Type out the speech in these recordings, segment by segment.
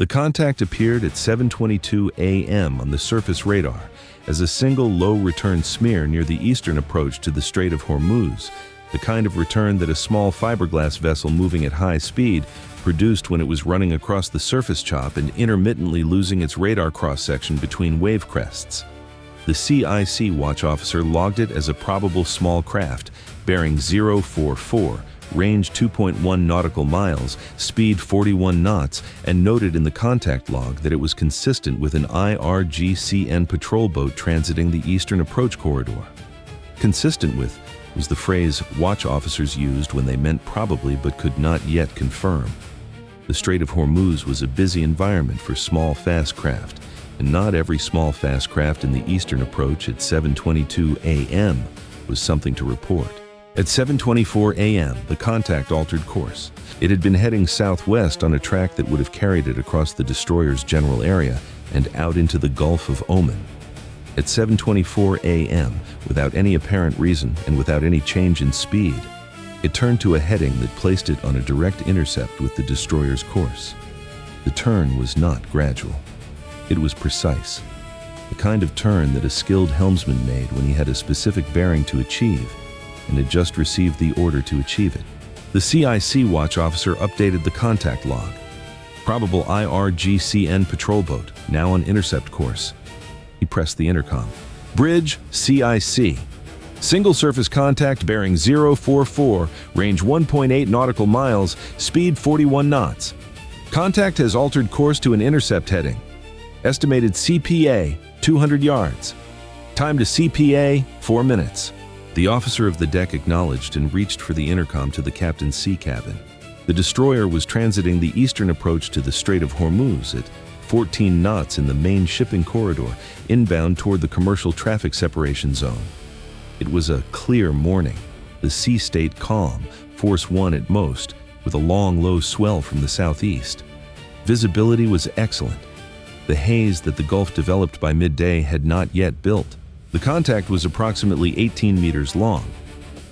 The contact appeared at 7:22 a.m. on the surface radar as a single low-return smear near the eastern approach to the Strait of Hormuz, the kind of return that a small fiberglass vessel moving at high speed produced when it was running across the surface chop and intermittently losing its radar cross-section between wave crests. The CIC watch officer logged it as a probable small craft, bearing 044, range 2.1 nautical miles, speed 41 knots, and noted in the contact log that it was consistent with an IRGCN patrol boat transiting the eastern approach corridor. Consistent with was the phrase watch officers used when they meant probably but could not yet confirm. The Strait of Hormuz was a busy environment for small fast craft, and not every small fast craft in the eastern approach at 7:22 a.m. was something to report. At 7:24 a.m., the contact altered course. It had been heading southwest on a track that would have carried it across the destroyer's general area and out into the Gulf of Oman. At 7:24 a.m., without any apparent reason and without any change in speed, it turned to a heading that placed it on a direct intercept with the destroyer's course. The turn was not gradual. It was precise, the kind of turn that a skilled helmsman made when he had a specific bearing to achieve and had just received the order to achieve it. The CIC watch officer updated the contact log. Probable IRGCN patrol boat, now on intercept course. He pressed the intercom. Bridge, CIC. Single surface contact bearing 044, range 1.8 nautical miles, speed 41 knots. Contact has altered course to an intercept heading. Estimated CPA, 200 yards. Time to CPA, 4 minutes. The officer of the deck acknowledged and reached for the intercom to the captain's sea cabin. The destroyer was transiting the eastern approach to the Strait of Hormuz at 14 knots in the main shipping corridor, inbound toward the commercial traffic separation zone. It was a clear morning. The sea stayed calm, force 1 at most, with a long, low swell from the southeast. Visibility was excellent. The haze that the Gulf developed by midday had not yet built. The contact was approximately 18 meters long.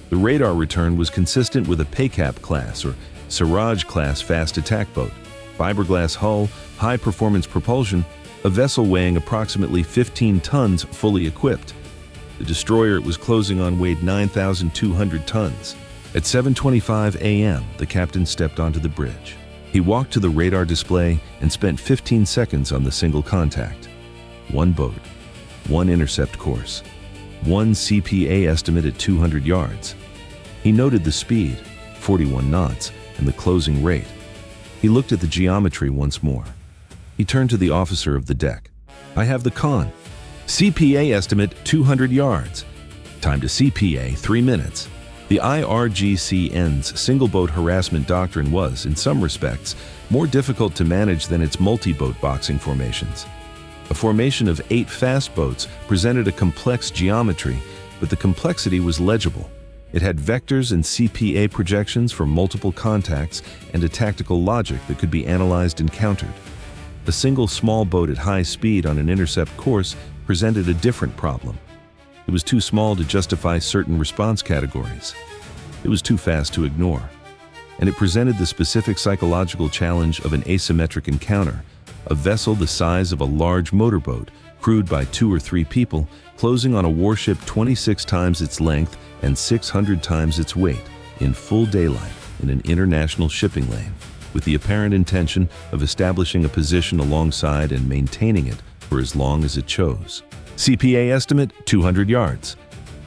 The radar return was consistent with a Paycap class or Siraj class fast attack boat, fiberglass hull, high-performance propulsion, a vessel weighing approximately 15 tons fully equipped. The destroyer it was closing on weighed 9,200 tons. At 7:25 a.m., the captain stepped onto the bridge. He walked to the radar display and spent 15 seconds on the single contact. One boat, one intercept course, one CPA estimate at 200 yards. He noted the speed, 41 knots, and the closing rate. He looked at the geometry once more. He turned to the officer of the deck. I have the con. CPA estimate 200 yards. Time to CPA 3 minutes. The IRGCN's single-boat harassment doctrine was, in some respects, more difficult to manage than its multi-boat boxing formations. A formation of 8 fast boats presented a complex geometry, but the complexity was legible. It had vectors and CPA projections for multiple contacts and a tactical logic that could be analyzed and countered. A single small boat at high speed on an intercept course presented a different problem. It was too small to justify certain response categories. It was too fast to ignore. And it presented the specific psychological challenge of an asymmetric encounter, a vessel the size of a large motorboat, crewed by 2 or 3 people, closing on a warship 26 times its length and 600 times its weight, in full daylight in an international shipping lane, with the apparent intention of establishing a position alongside and maintaining it for as long as it chose. CPA estimate, 200 yards.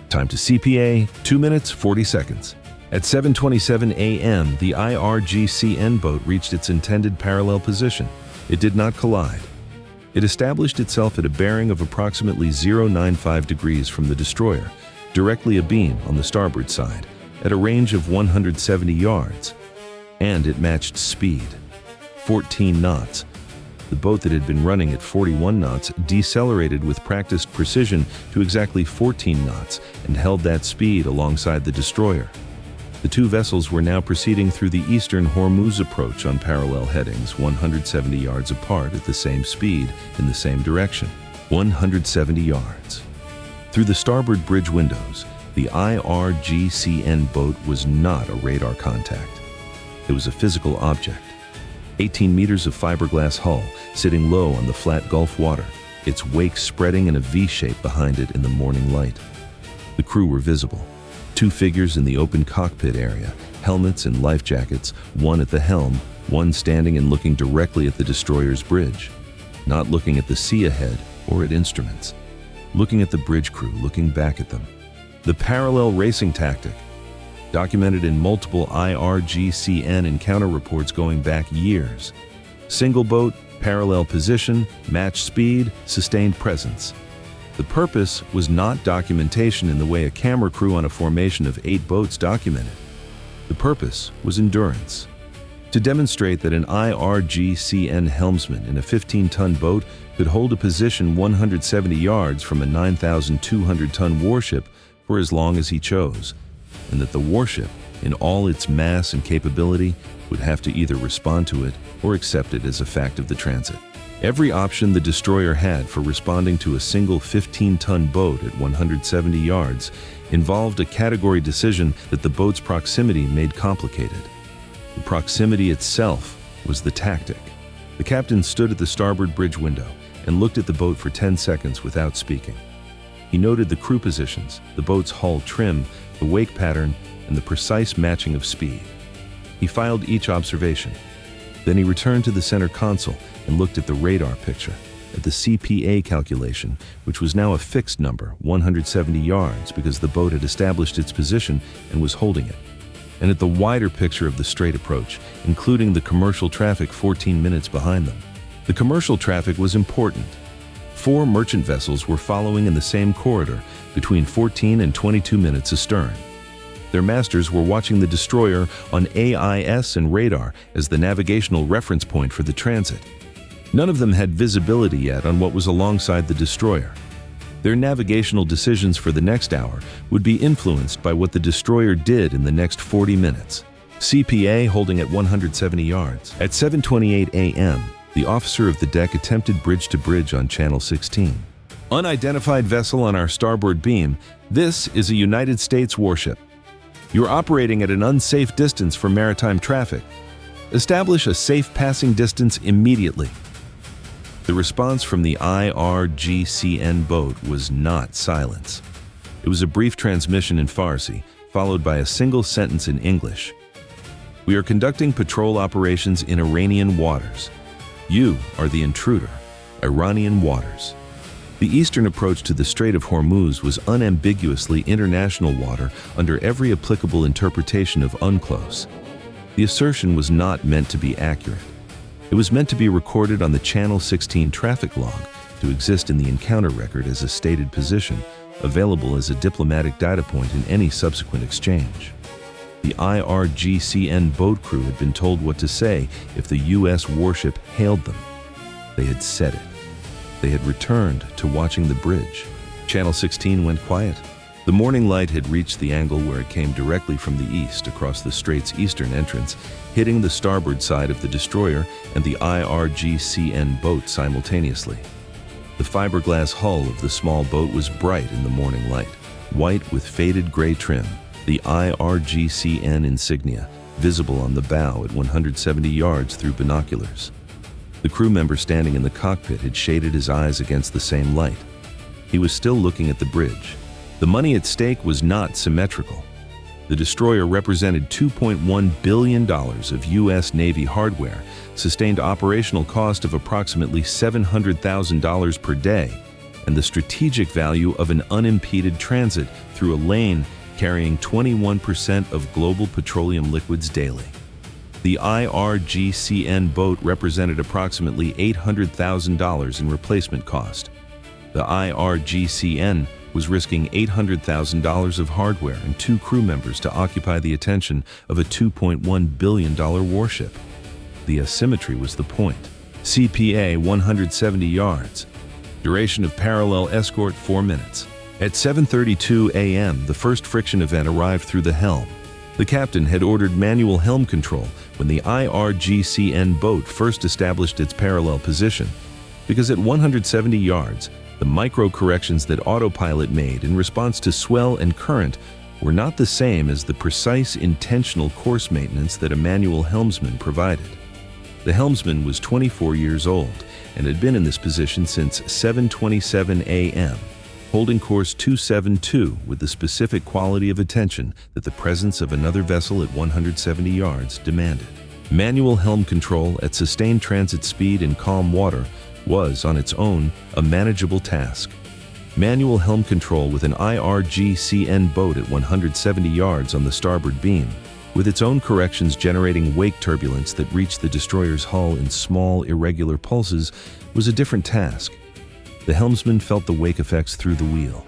Time to CPA, 2 minutes, 40 seconds. At 7:27 a.m., the IRGCN boat reached its intended parallel position. It did not collide. It established itself at a bearing of approximately 095 degrees from the destroyer, directly abeam on the starboard side, at a range of 170 yards. And it matched speed, 14 knots. The boat that had been running at 41 knots decelerated with practiced precision to exactly 14 knots and held that speed alongside the destroyer. The two vessels were now proceeding through the eastern Hormuz approach on parallel headings 170 yards apart at the same speed in the same direction, 170 yards. Through the starboard bridge windows, the IRGCN boat was not a radar contact. It was a physical object. 18 meters of fiberglass hull, sitting low on the flat Gulf water, its wake spreading in a V-shape behind it in the morning light. The crew were visible. Two figures in the open cockpit area, helmets and life jackets, one at the helm, one standing and looking directly at the destroyer's bridge, not looking at the sea ahead or at instruments, looking at the bridge crew, looking back at them. The parallel racing tactic, documented in multiple IRGCN encounter reports going back years. Single boat, parallel position, match speed, sustained presence. The purpose was not documentation in the way a camera crew on a formation of 8 boats documented. The purpose was endurance. To demonstrate that an IRGCN helmsman in a 15-ton boat could hold a position 170 yards from a 9,200-ton warship for as long as he chose, and that the warship, in all its mass and capability, would have to either respond to it or accept it as a fact of the transit. Every option the destroyer had for responding to a single 15-ton boat at 170 yards involved a category decision that the boat's proximity made complicated. The proximity itself was the tactic. The captain stood at the starboard bridge window and looked at the boat for 10 seconds without speaking. He noted the crew positions, the boat's hull trim, the wake pattern, and the precise matching of speed. He filed each observation. Then he returned to the center console and looked at the radar picture, at the CPA calculation, which was now a fixed number, 170 yards, because the boat had established its position and was holding it, and at the wider picture of the strait approach, including the commercial traffic 14 minutes behind them. The commercial traffic was important. 4 merchant vessels were following in the same corridor, between 14 and 22 minutes astern. Their masters were watching the destroyer on AIS and radar as the navigational reference point for the transit. None of them had visibility yet on what was alongside the destroyer. Their navigational decisions for the next hour would be influenced by what the destroyer did in the next 40 minutes. CPA holding at 170 yards. At 7:28 a.m., the officer of the deck attempted bridge-to-bridge on Channel 16. Unidentified vessel on our starboard beam, this is a United States warship. You're operating at an unsafe distance for maritime traffic. Establish a safe passing distance immediately. The response from the IRGCN boat was not silence. It was a brief transmission in Farsi, followed by a single sentence in English. We are conducting patrol operations in Iranian waters. You are the intruder, Iranian waters. The eastern approach to the Strait of Hormuz was unambiguously international water under every applicable interpretation of UNCLOS. The assertion was not meant to be accurate. It was meant to be recorded on the Channel 16 traffic log, to exist in the encounter record as a stated position, available as a diplomatic data point in any subsequent exchange. The IRGCN boat crew had been told what to say if the U.S. warship hailed them. They had said it. They had returned to watching the bridge. Channel 16 went quiet. The morning light had reached the angle where it came directly from the east across the strait's eastern entrance, hitting the starboard side of the destroyer and the IRGCN boat simultaneously. The fiberglass hull of the small boat was bright in the morning light, white with faded gray trim, the IRGCN insignia visible on the bow at 170 yards through binoculars. The crew member standing in the cockpit had shaded his eyes against the same light. He was still looking at the bridge. The money at stake was not symmetrical. The destroyer represented $2.1 billion of U.S. Navy hardware, sustained operational cost of approximately $700,000 per day, and the strategic value of an unimpeded transit through a lane carrying 21% of global petroleum liquids daily. The IRGCN boat represented approximately $800,000 in replacement cost. The IRGCN was risking $800,000 of hardware and 2 crew members to occupy the attention of a $2.1 billion warship. The asymmetry was the point. CPA 170 yards. Duration of parallel escort 4 minutes. At 7:32 a.m., the first friction event arrived through the helm. The captain had ordered manual helm control when the IRGCN boat first established its parallel position, because at 170 yards, the micro-corrections that autopilot made in response to swell and current were not the same as the precise intentional course maintenance that a manual helmsman provided. The helmsman was 24 years old and had been in this position since 7:27 a.m., holding course 272 with the specific quality of attention that the presence of another vessel at 170 yards demanded. Manual helm control at sustained transit speed in calm water was, on its own, a manageable task. Manual helm control with an IRGCN boat at 170 yards on the starboard beam, with its own corrections generating wake turbulence that reached the destroyer's hull in small, irregular pulses, was a different task. The helmsman felt the wake effects through the wheel.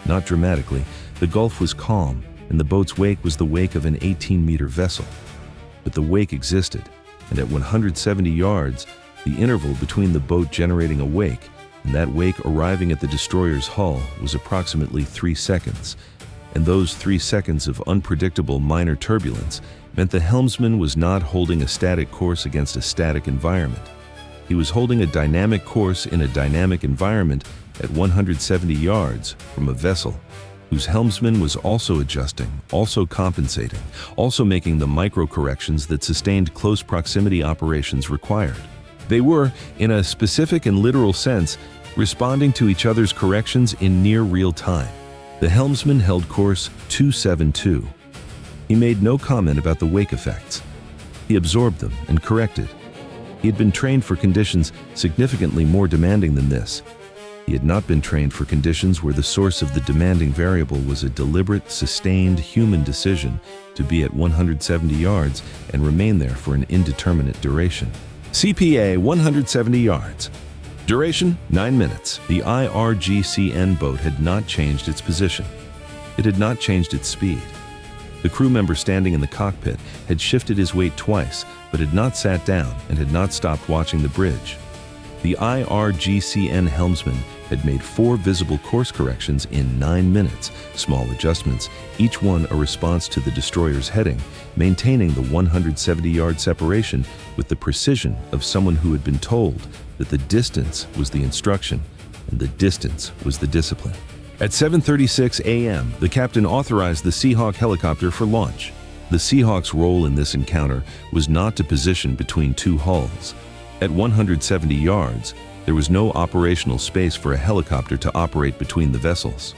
Not dramatically, the Gulf was calm, and the boat's wake was the wake of an 18-meter vessel. But the wake existed, and at 170 yards, the interval between the boat generating a wake and that wake arriving at the destroyer's hull was approximately 3 seconds. And those 3 seconds of unpredictable minor turbulence meant the helmsman was not holding a static course against a static environment. He was holding a dynamic course in a dynamic environment at 170 yards from a vessel whose helmsman was also adjusting, also compensating, also making the micro-corrections that sustained close proximity operations required. They were, in a specific and literal sense, responding to each other's corrections in near real time. The helmsman held course 272. He made no comment about the wake effects. He absorbed them and corrected. He had been trained for conditions significantly more demanding than this. He had not been trained for conditions where the source of the demanding variable was a deliberate, sustained human decision to be at 170 yards and remain there for an indeterminate duration. CPA 170 yards. Duration 9 minutes. The IRGCN boat had not changed its position. It had not changed its speed. The crew member standing in the cockpit had shifted his weight twice, but had not sat down and had not stopped watching the bridge. The IRGCN helmsman had made 4 visible course corrections in 9 minutes, small adjustments, each one a response to the destroyer's heading, maintaining the 170-yard separation with the precision of someone who had been told that the distance was the instruction and the distance was the discipline. At 7:36 a.m., the captain authorized the Seahawk helicopter for launch. The Seahawk's role in this encounter was not to position between 2 hulls. At 170 yards, there was no operational space for a helicopter to operate between the vessels.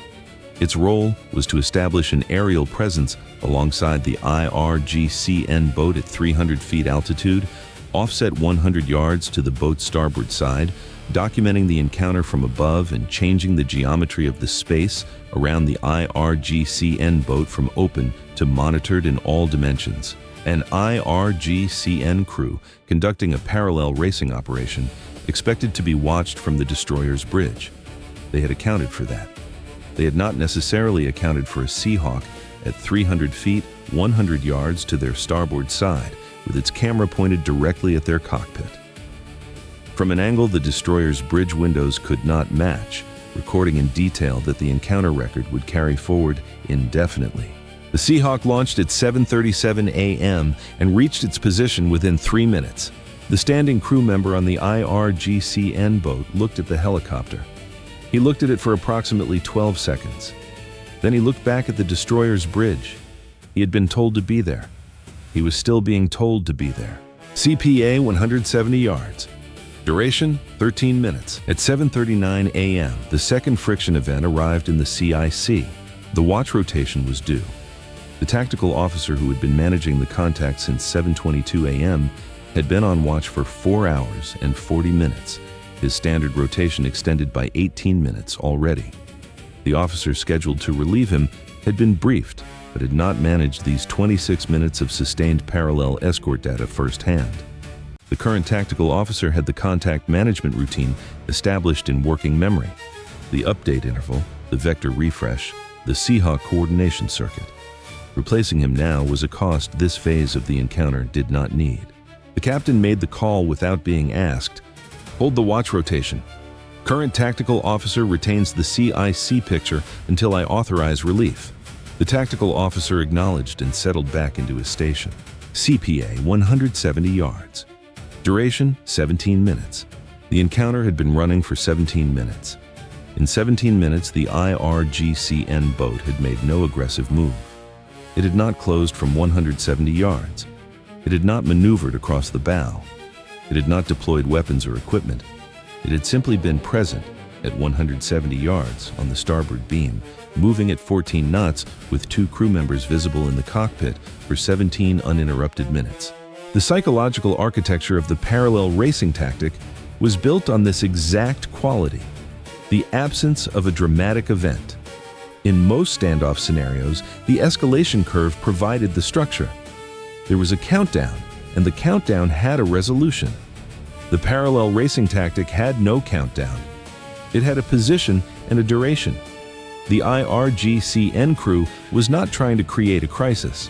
Its role was to establish an aerial presence alongside the IRGCN boat at 300 feet altitude, offset 100 yards to the boat's starboard side, documenting the encounter from above and changing the geometry of the space around the IRGCN boat from open to monitored in all dimensions. An IRGCN crew conducting a parallel racing operation expected to be watched from the destroyer's bridge. They had accounted for that. They had not necessarily accounted for a Seahawk at 300 feet, 100 yards to their starboard side, with its camera pointed directly at their cockpit. From an angle the destroyer's bridge windows could not match, recording in detail that the encounter record would carry forward indefinitely. The Seahawk launched at 7:37 a.m. and reached its position within 3 minutes. The standing crew member on the IRGCN boat looked at the helicopter. He looked at it for approximately 12 seconds. Then he looked back at the destroyer's bridge. He had been told to be there. He was still being told to be there. CPA 170 yards. Duration 13 minutes. At 7:39 a.m., the second friction event arrived in the CIC. The watch rotation was due. The tactical officer who had been managing the contact since 7:22 a.m. had been on watch for 4 hours and 40 minutes. His standard rotation extended by 18 minutes already. The officer scheduled to relieve him had been briefed, but had not managed these 26 minutes of sustained parallel escort data firsthand. The current tactical officer had the contact management routine established in working memory, the update interval, the vector refresh, the Seahawk coordination circuit. Replacing him now was a cost this phase of the encounter did not need. The captain made the call without being asked. Hold the watch rotation. Current tactical officer retains the CIC picture until I authorize relief. The tactical officer acknowledged and settled back into his station. CPA 170 yards. Duration 17 minutes. The encounter had been running for 17 minutes. In 17 minutes, the IRGCN boat had made no aggressive move. It had not closed from 170 yards. It had not maneuvered across the bow. It had not deployed weapons or equipment. It had simply been present at 170 yards on the starboard beam, moving at 14 knots with 2 crew members visible in the cockpit for 17 uninterrupted minutes. The psychological architecture of the parallel racing tactic was built on this exact quality, the absence of a dramatic event. In most standoff scenarios, the escalation curve provided the structure. There was a countdown, and the countdown had a resolution. The parallel racing tactic had no countdown. It had a position and a duration. The IRGCN crew was not trying to create a crisis.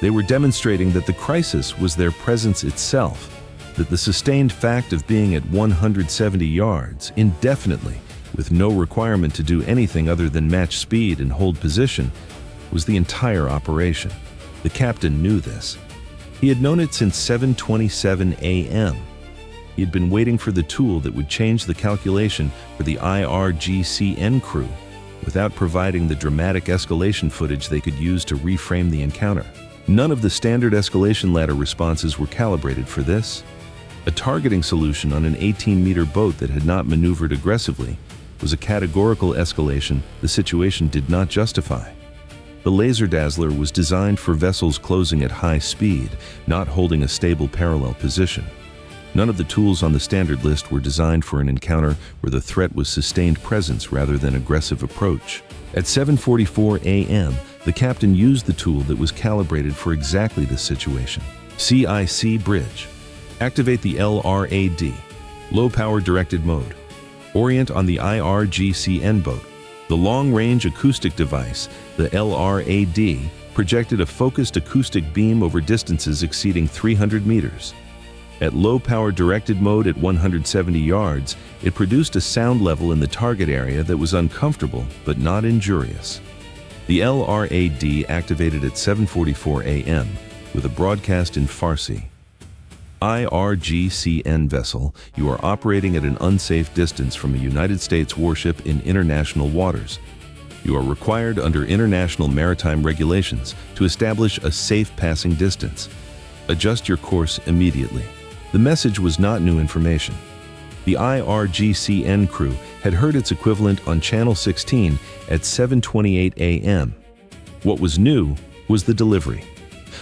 They were demonstrating that the crisis was their presence itself, that the sustained fact of being at 170 yards indefinitely, with no requirement to do anything other than match speed and hold position, was the entire operation. The captain knew this. He had known it since 7:27 a.m. He had been waiting for the tool that would change the calculation for the IRGCN crew without providing the dramatic escalation footage they could use to reframe the encounter. None of the standard escalation ladder responses were calibrated for this. A targeting solution on an 18-meter boat that had not maneuvered aggressively was a categorical escalation the situation did not justify. The laser dazzler was designed for vessels closing at high speed, not holding a stable parallel position. None of the tools on the standard list were designed for an encounter where the threat was sustained presence rather than aggressive approach. At 7:44 a.m., the captain used the tool that was calibrated for exactly this situation. CIC bridge. Activate the LRAD, low power directed mode. Orient on the IRGCN boat. The long-range acoustic device, the LRAD, projected a focused acoustic beam over distances exceeding 300 meters. At low power directed mode at 170 yards, it produced a sound level in the target area that was uncomfortable but not injurious. The LRAD activated at 7:44 a.m. with a broadcast in Farsi. IRGCN vessel, you are operating at an unsafe distance from a United States warship in international waters. You are required under international maritime regulations to establish a safe passing distance. Adjust your course immediately. The message was not new information. The IRGCN crew had heard its equivalent on Channel 16 at 7:28 a.m. What was new was the delivery.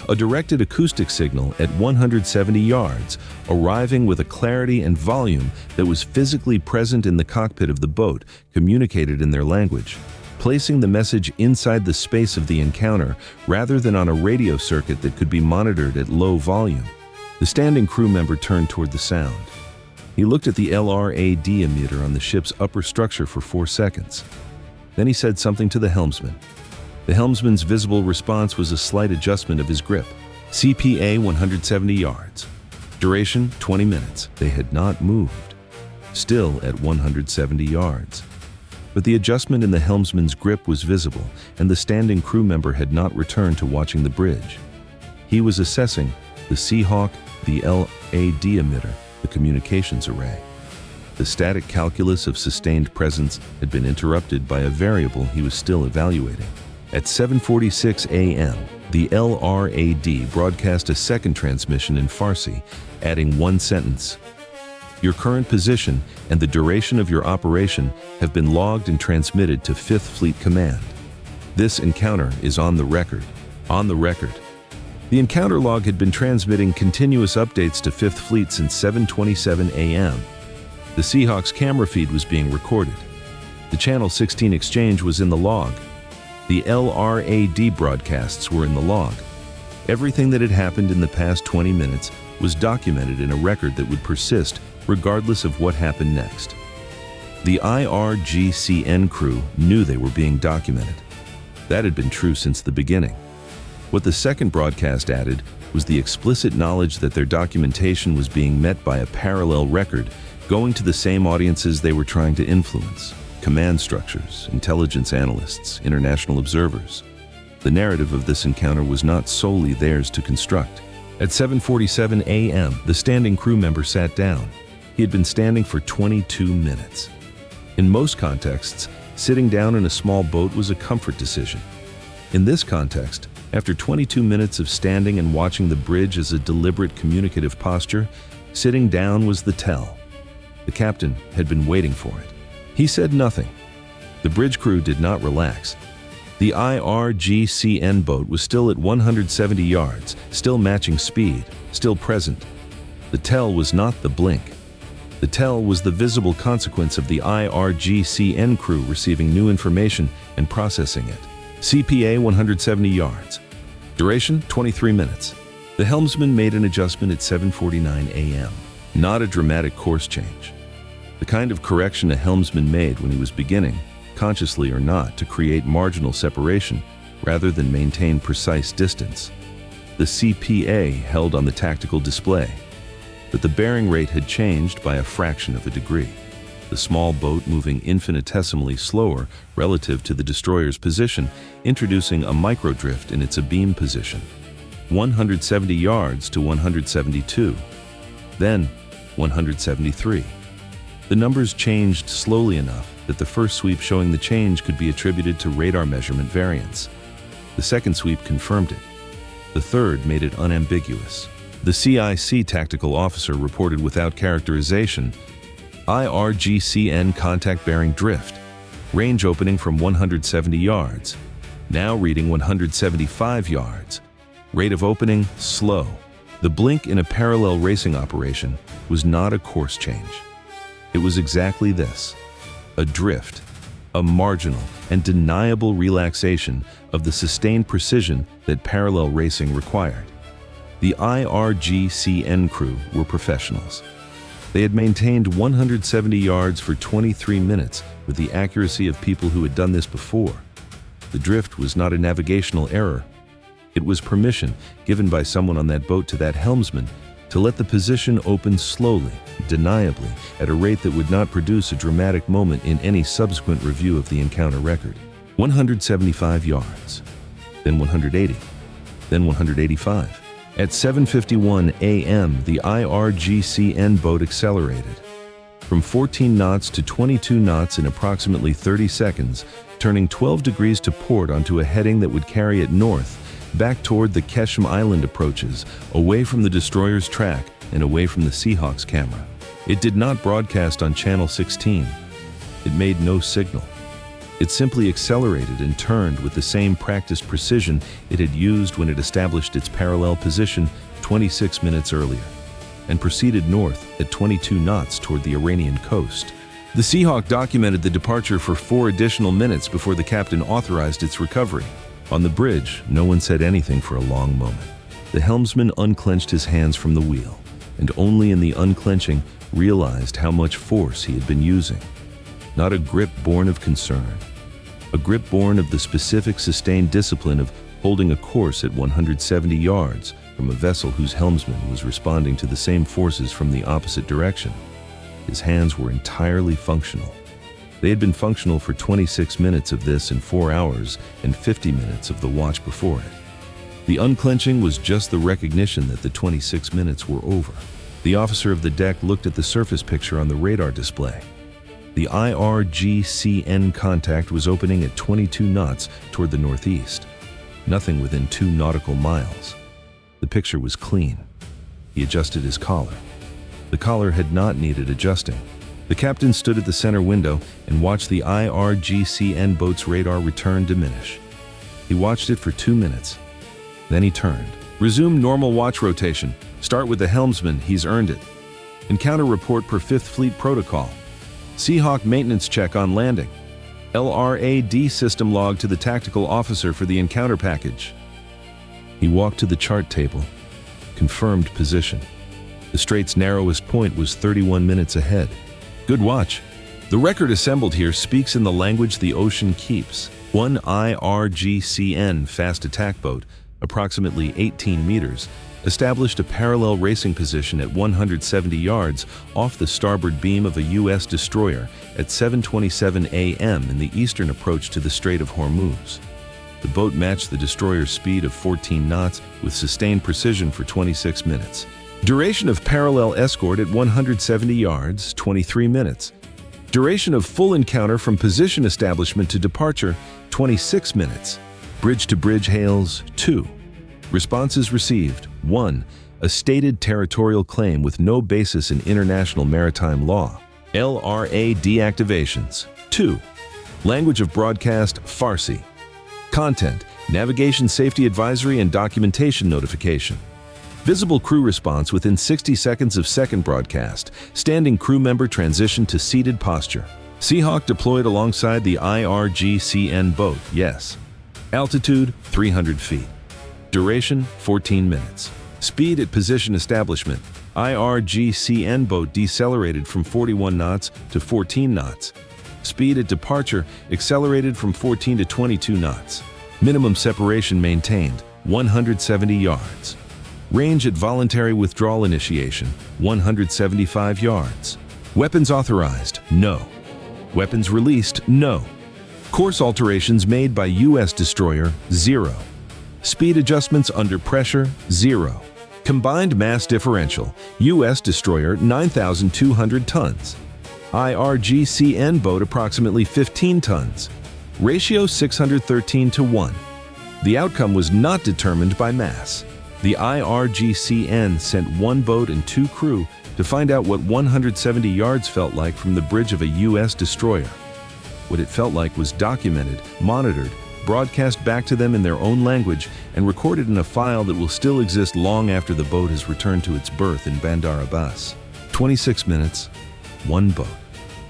A directed acoustic signal at 170 yards, arriving with a clarity and volume that was physically present in the cockpit of the boat, communicated in their language, placing the message inside the space of the encounter rather than on a radio circuit that could be monitored at low volume. The standing crew member turned toward the sound. He looked at the LRAD emitter on the ship's upper structure for 4 seconds. Then he said something to the helmsman. The helmsman's visible response was a slight adjustment of his grip. CPA 170 yards. Duration 20 minutes. They had not moved. Still at 170 yards. But the adjustment in the helmsman's grip was visible, and the standing crew member had not returned to watching the bridge. He was assessing the Seahawk, the LRAD emitter, the communications array. The static calculus of sustained presence had been interrupted by a variable he was still evaluating. At 7:46 a.m., the LRAD broadcast a second transmission in Farsi, adding one sentence. Your current position and the duration of your operation have been logged and transmitted to 5th Fleet Command. This encounter is on the record. On the record. The encounter log had been transmitting continuous updates to 5th Fleet since 7:27 a.m. The Seahawk's camera feed was being recorded. The Channel 16 exchange was in the log. The LRAD broadcasts were in the log. Everything that had happened in the past 20 minutes was documented in a record that would persist regardless of what happened next. The IRGCN crew knew they were being documented. That had been true since the beginning. What the second broadcast added was the explicit knowledge that their documentation was being met by a parallel record going to the same audiences they were trying to influence: command structures, intelligence analysts, international observers. The narrative of this encounter was not solely theirs to construct. At 7:47 a.m., the standing crew member sat down. He had been standing for 22 minutes. In most contexts, sitting down in a small boat was a comfort decision. In this context, after 22 minutes of standing and watching the bridge as a deliberate communicative posture, Sitting down was the tell. The captain had been waiting for it. He said nothing. The bridge crew did not relax. The IRGCN boat was still at 170 yards, still matching speed, still present. The tell was not the blink. The tell was the visible consequence of the IRGCN crew receiving new information and processing it. CPA 170 yards. Duration 23 minutes. The helmsman made an adjustment at 7:49 a.m. Not a dramatic course change. The kind of correction a helmsman made when he was beginning, consciously or not, to create marginal separation rather than maintain precise distance. The CPA held on the tactical display, but the bearing rate had changed by a fraction of a degree. The small boat moving infinitesimally slower relative to the destroyer's position, introducing a microdrift in its abeam position. 170 yards to 172, then 173. The numbers changed slowly enough that the first sweep showing the change could be attributed to radar measurement variance. The second sweep confirmed it. The third made it unambiguous. The CIC tactical officer reported without characterization, IRGCN contact bearing drift, range opening from 170 yards, now reading 175 yards, rate of opening slow. The blink in a parallel racing operation was not a course change. It was exactly this, a drift, a marginal and deniable relaxation of the sustained precision that parallel racing required. The IRGCN crew were professionals. They had maintained 170 yards for 23 minutes with the accuracy of people who had done this before. The drift was not a navigational error. It was permission given by someone on that boat to that helmsman to let the position open slowly, deniably, at a rate that would not produce a dramatic moment in any subsequent review of the encounter record. 175 yards, then 180, then 185. At 7:51 a.m., the IRGCN boat accelerated from 14 knots to 22 knots in approximately 30 seconds, turning 12 degrees to port onto a heading that would carry it north, back toward the Keshem Island approaches, away from the destroyer's track and away from the Seahawk's camera. It did not broadcast on Channel 16. It made no signal. It simply accelerated and turned with the same practiced precision it had used when it established its parallel position 26 minutes earlier, and proceeded north at 22 knots toward the Iranian coast. The Seahawk documented the departure for 4 additional minutes before the captain authorized its recovery. On the bridge, no one said anything for a long moment. The helmsman unclenched his hands from the wheel, and only in the unclenching realized how much force he had been using. Not a grip born of concern, a grip born of the specific sustained discipline of holding a course at 170 yards from a vessel whose helmsman was responding to the same forces from the opposite direction. His hands were entirely functional. They had been functional for 26 minutes of this and 4 hours and 50 minutes of the watch before it. The unclenching was just the recognition that the 26 minutes were over. The officer of the deck looked at the surface picture on the radar display. The IRGCN contact was opening at 22 knots toward the northeast, nothing within 2 nautical miles. The picture was clean. He adjusted his collar. The collar had not needed adjusting. The captain stood at the center window and watched the IRGCN boat's radar return diminish. He watched it for 2 minutes. Then he turned. Resume normal watch rotation. Start with the helmsman, he's earned it. Encounter report per 5th Fleet protocol. Seahawk maintenance check on landing. LRAD system log to the tactical officer for the encounter package. He walked to the chart table. Confirmed position. The strait's narrowest point was 31 minutes ahead. Good watch. The record assembled here speaks in the language the ocean keeps. One IRGCN fast attack boat, approximately 18 meters, established a parallel racing position at 170 yards off the starboard beam of a U.S. destroyer at 7:27 a.m. in the eastern approach to the Strait of Hormuz. The boat matched the destroyer's speed of 14 knots with sustained precision for 26 minutes. Duration of parallel escort at 170 yards, 23 minutes. Duration of full encounter from position establishment to departure, 26 minutes. Bridge-to-bridge hails, 2. Responses received, 1. a stated territorial claim with no basis in international maritime law. LRAD activations. 2. Language of broadcast, Farsi. Content, navigation safety advisory and documentation notification. Visible crew response within 60 seconds of second broadcast. Standing crew member transition to seated posture. Seahawk deployed alongside the IRGCN boat, yes. Altitude, 300 feet. Duration, 14 minutes. Speed at position establishment. IRGCN boat decelerated from 41 knots to 14 knots. Speed at departure accelerated from 14 to 22 knots. Minimum separation maintained, 170 yards. Range at voluntary withdrawal initiation, 175 yards. Weapons authorized, no. Weapons released, no. Course alterations made by U.S. destroyer, 0. Speed adjustments under pressure, 0. Combined mass differential, U.S. destroyer 9,200 tons. IRGCN boat approximately 15 tons. Ratio 613 to 1. The outcome was not determined by mass. The IRGCN sent 1 boat and 2 crew to find out what 170 yards felt like from the bridge of a U.S. destroyer. What it felt like was documented, monitored, broadcast back to them in their own language, and recorded in a file that will still exist long after the boat has returned to its berth in Bandar Abbas. 26 minutes, 1 boat,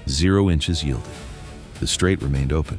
0 inches yielded. The strait remained open.